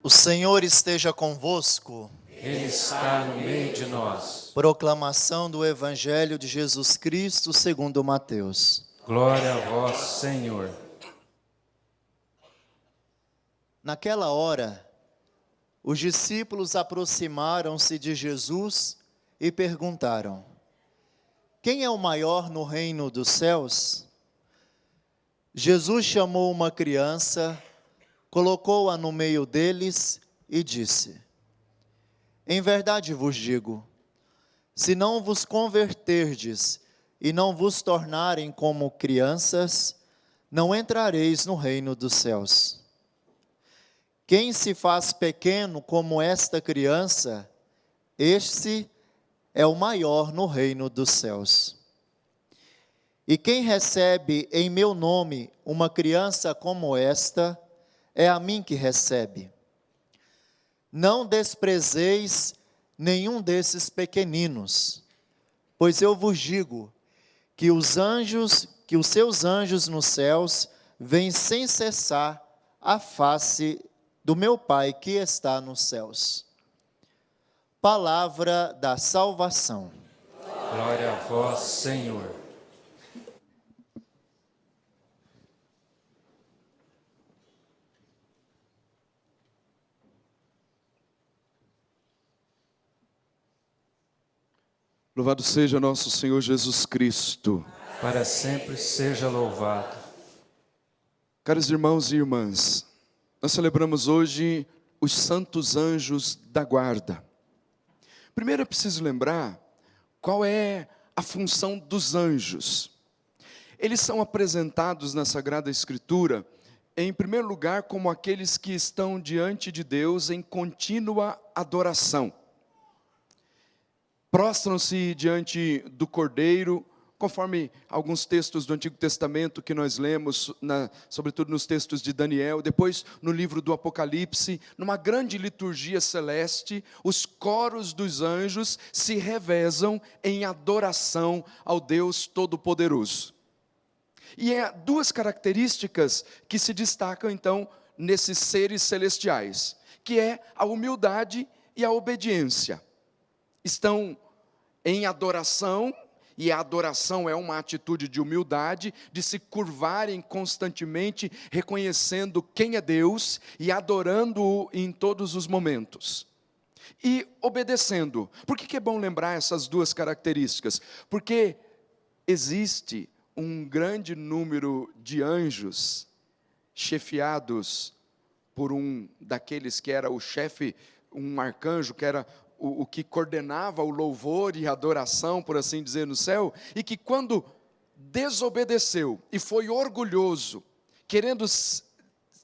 O Senhor esteja convosco. Ele está no meio de nós. Proclamação do Evangelho de Jesus Cristo segundo Mateus. Glória a vós, Senhor. Naquela hora, os discípulos aproximaram-se de Jesus e perguntaram: quem é o maior no reino dos céus? Jesus chamou uma criança, colocou-a no meio deles e disse: em verdade vos digo, se não vos converterdes e não vos tornarem como crianças, não entrareis no reino dos céus. Quem se faz pequeno como esta criança, este é o maior no reino dos céus. E quem recebe em meu nome uma criança como esta, é a mim que recebe. Não desprezeis nenhum desses pequeninos, pois eu vos digo que os seus anjos nos céus veem sem cessar a face do meu Pai que está nos céus. Palavra da salvação. Glória a vós, Senhor. Louvado seja nosso Senhor Jesus Cristo. Para sempre seja louvado. Caros irmãos e irmãs, nós celebramos hoje os santos anjos da guarda. Primeiro é preciso lembrar qual é a função dos anjos. Eles são apresentados na Sagrada Escritura, em primeiro lugar, como aqueles que estão diante de Deus em contínua adoração. Prostram-se diante do Cordeiro, conforme alguns textos do Antigo Testamento que nós lemos, sobretudo nos textos de Daniel, depois no livro do Apocalipse, numa grande liturgia celeste, os coros dos anjos se revezam em adoração ao Deus Todo-Poderoso. E há duas características que se destacam então nesses seres celestiais, que é a humildade e a obediência. Estão em adoração, e a adoração é uma atitude de humildade, de se curvarem constantemente, reconhecendo quem é Deus e adorando-o em todos os momentos. E obedecendo. Por que é bom lembrar essas duas características? Porque existe um grande número de anjos chefiados por um daqueles que era o chefe, um arcanjo que era o que coordenava o louvor e a adoração, por assim dizer, no céu, e que quando desobedeceu e foi orgulhoso,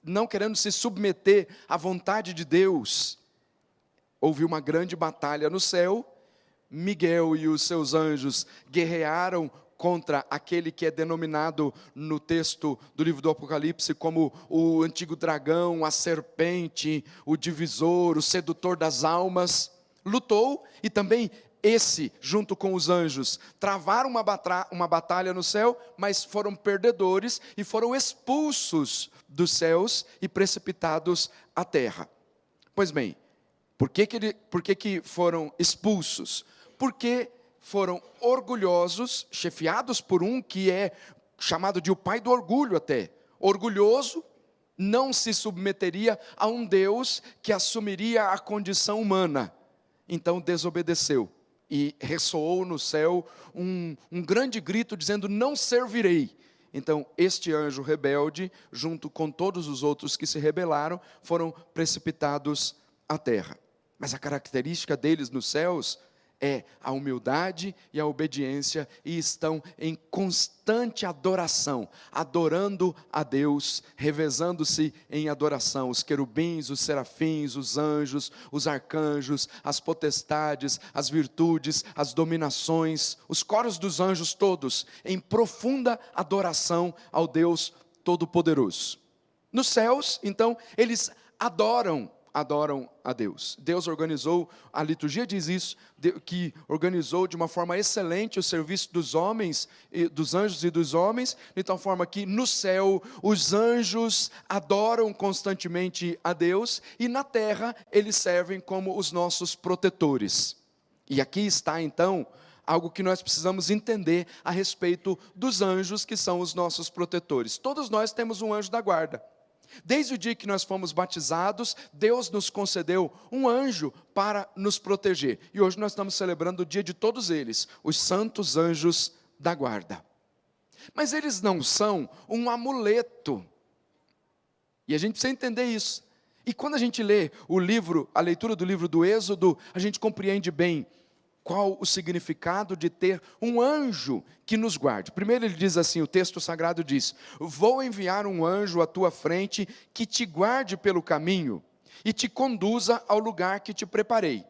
não querendo se submeter à vontade de Deus, houve uma grande batalha no céu. Miguel e os seus anjos guerrearam contra aquele que é denominado no texto do livro do Apocalipse como o antigo dragão, a serpente, o divisor, o sedutor das almas. Lutou, e também esse, junto com os anjos, travaram uma batalha no céu, mas foram perdedores e foram expulsos dos céus e precipitados à terra. Pois bem, por que foram expulsos? Porque foram orgulhosos, chefiados por um que é chamado de o pai do orgulho até. Orgulhoso, não se submeteria a um Deus que assumiria a condição humana. Então desobedeceu, e ressoou no céu um grande grito dizendo: não servirei. Então este anjo rebelde, junto com todos os outros que se rebelaram, foram precipitados à terra. Mas a característica deles nos céus é a humildade e a obediência, e estão em constante adoração, adorando a Deus, revezando-se em adoração. Os querubins, os serafins, os anjos, os arcanjos, as potestades, as virtudes, as dominações, os coros dos anjos todos, em profunda adoração ao Deus Todo-Poderoso. Nos céus, então, eles adoram adoram a Deus. Deus organizou, a liturgia diz isso, que organizou de uma forma excelente o serviço dos homens, dos anjos e dos homens, de tal forma que no céu os anjos adoram constantemente a Deus, e na terra eles servem como os nossos protetores. E aqui está então algo que nós precisamos entender a respeito dos anjos que são os nossos protetores. Todos nós temos um anjo da guarda. Desde o dia que nós fomos batizados, Deus nos concedeu um anjo para nos proteger. E hoje nós estamos celebrando o dia de todos eles, os santos anjos da guarda. Mas eles não são um amuleto. E a gente precisa entender isso. E quando a gente lê a leitura do livro do Êxodo, a gente compreende bem qual o significado de ter um anjo que nos guarde. Primeiro ele diz assim, o texto sagrado diz: vou enviar um anjo à tua frente que te guarde pelo caminho e te conduza ao lugar que te preparei.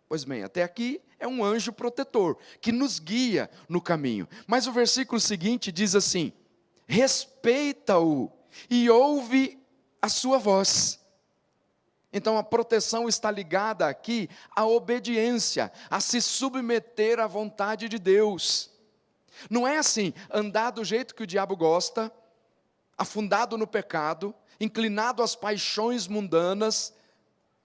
Pois bem, até aqui é um anjo protetor que nos guia no caminho. Mas o versículo seguinte diz assim: respeita-o e ouve a sua voz. Então a proteção está ligada aqui à obediência, a se submeter à vontade de Deus. Não é assim, andar do jeito que o diabo gosta, afundado no pecado, inclinado às paixões mundanas,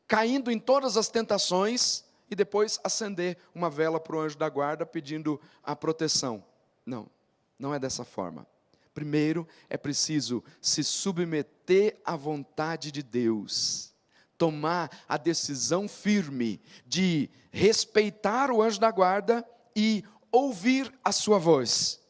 caindo em todas as tentações, e depois acender uma vela para o anjo da guarda pedindo a proteção. Não, não é dessa forma. Primeiro é preciso se submeter à vontade de Deus. Tomar a decisão firme de respeitar o anjo da guarda e ouvir a sua voz.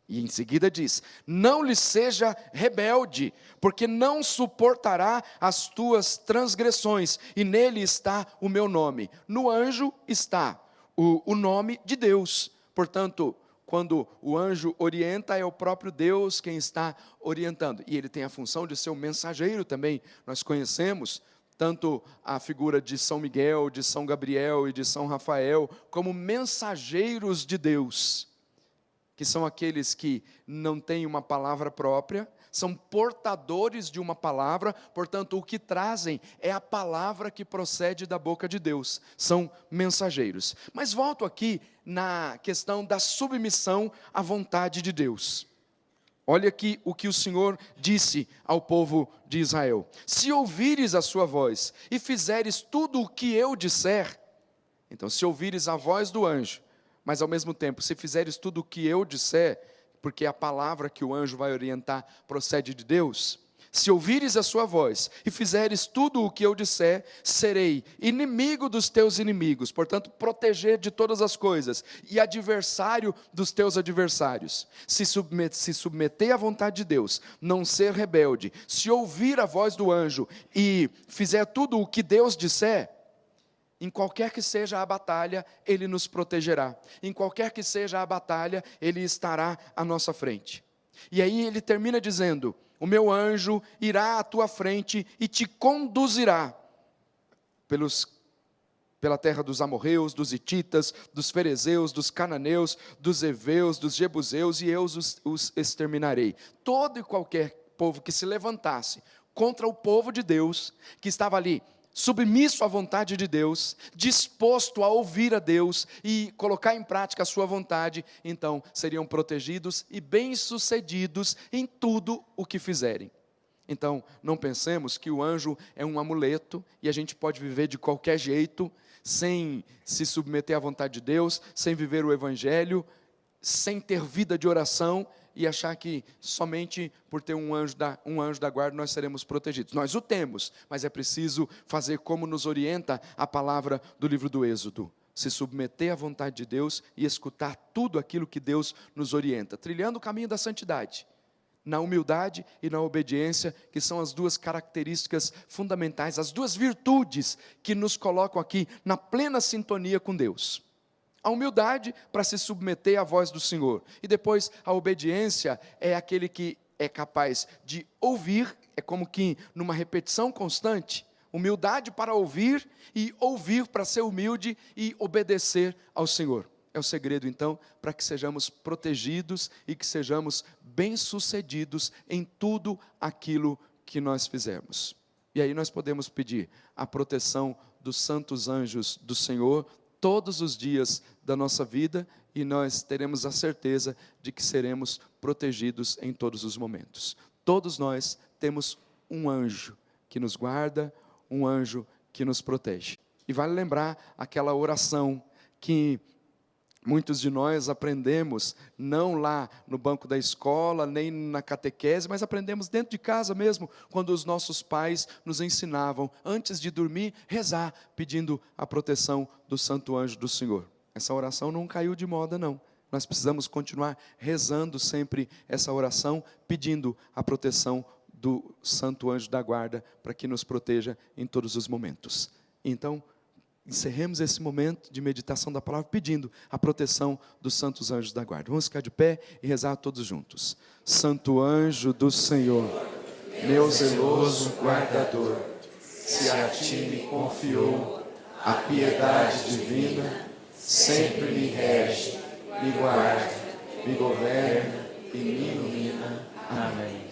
E em seguida diz: não lhe seja rebelde, porque não suportará as tuas transgressões, e nele está o meu nome. No anjo está o nome de Deus. Portanto, quando o anjo orienta, é o próprio Deus quem está orientando. E ele tem a função de ser um mensageiro também. Nós conhecemos tanto a figura de São Miguel, de São Gabriel e de São Rafael, como mensageiros de Deus, que são aqueles que não têm uma palavra própria, são portadores de uma palavra, portanto, o que trazem é a palavra que procede da boca de Deus, são mensageiros. Mas volto aqui na questão da submissão à vontade de Deus. Olha aqui o que o Senhor disse ao povo de Israel: se ouvires a sua voz e fizeres tudo o que eu disser, então se ouvires a voz do anjo, mas ao mesmo tempo, se fizeres tudo o que eu disser, porque a palavra que o anjo vai orientar procede de Deus, se ouvires a sua voz e fizeres tudo o que eu disser, serei inimigo dos teus inimigos, portanto, proteger de todas as coisas, e adversário dos teus adversários. Se submeter à vontade de Deus, não ser rebelde, se ouvir a voz do anjo e fizer tudo o que Deus disser, em qualquer que seja a batalha, Ele nos protegerá. Em qualquer que seja a batalha, Ele estará à nossa frente. E aí ele termina dizendo: o meu anjo irá à tua frente e te conduzirá pela terra dos amorreus, dos hititas, dos ferezeus, dos cananeus, dos heveus, dos jebuseus, e eu os exterminarei. Todo e qualquer povo que se levantasse contra o povo de Deus, que estava ali submisso à vontade de Deus, disposto a ouvir a Deus e colocar em prática a sua vontade, então seriam protegidos e bem-sucedidos em tudo o que fizerem. Então, não pensemos que o anjo é um amuleto e a gente pode viver de qualquer jeito, sem se submeter à vontade de Deus, sem viver o evangelho, sem ter vida de oração, e achar que somente por ter um anjo da guarda nós seremos protegidos. Nós o temos, mas é preciso fazer como nos orienta a palavra do livro do Êxodo. Se submeter à vontade de Deus e escutar tudo aquilo que Deus nos orienta, trilhando o caminho da santidade, na humildade e na obediência, que são as duas características fundamentais, as duas virtudes que nos colocam aqui na plena sintonia com Deus. A humildade para se submeter à voz do Senhor. E depois a obediência é aquele que é capaz de ouvir, é como que numa repetição constante. Humildade para ouvir e ouvir para ser humilde e obedecer ao Senhor. É o segredo então para que sejamos protegidos e que sejamos bem-sucedidos em tudo aquilo que nós fizermos. E aí nós podemos pedir a proteção dos santos anjos do Senhor todos os dias da nossa vida, e nós teremos a certeza de que seremos protegidos em todos os momentos. Todos nós temos um anjo que nos guarda, um anjo que nos protege. E vale lembrar aquela oração que muitos de nós aprendemos, não lá no banco da escola, nem na catequese, mas aprendemos dentro de casa mesmo, quando os nossos pais nos ensinavam, antes de dormir, rezar, pedindo a proteção do santo anjo do Senhor. Essa oração não caiu de moda, não. Nós precisamos continuar rezando sempre essa oração, pedindo a proteção do santo anjo da guarda, para que nos proteja em todos os momentos. Então, encerremos esse momento de meditação da palavra pedindo a proteção dos santos anjos da guarda. Vamos ficar de pé e rezar todos juntos. Santo anjo do Senhor, meu zeloso guardador, se a ti me confiou a piedade divina, sempre me rege, me guarda, me governa e me ilumina. Amém.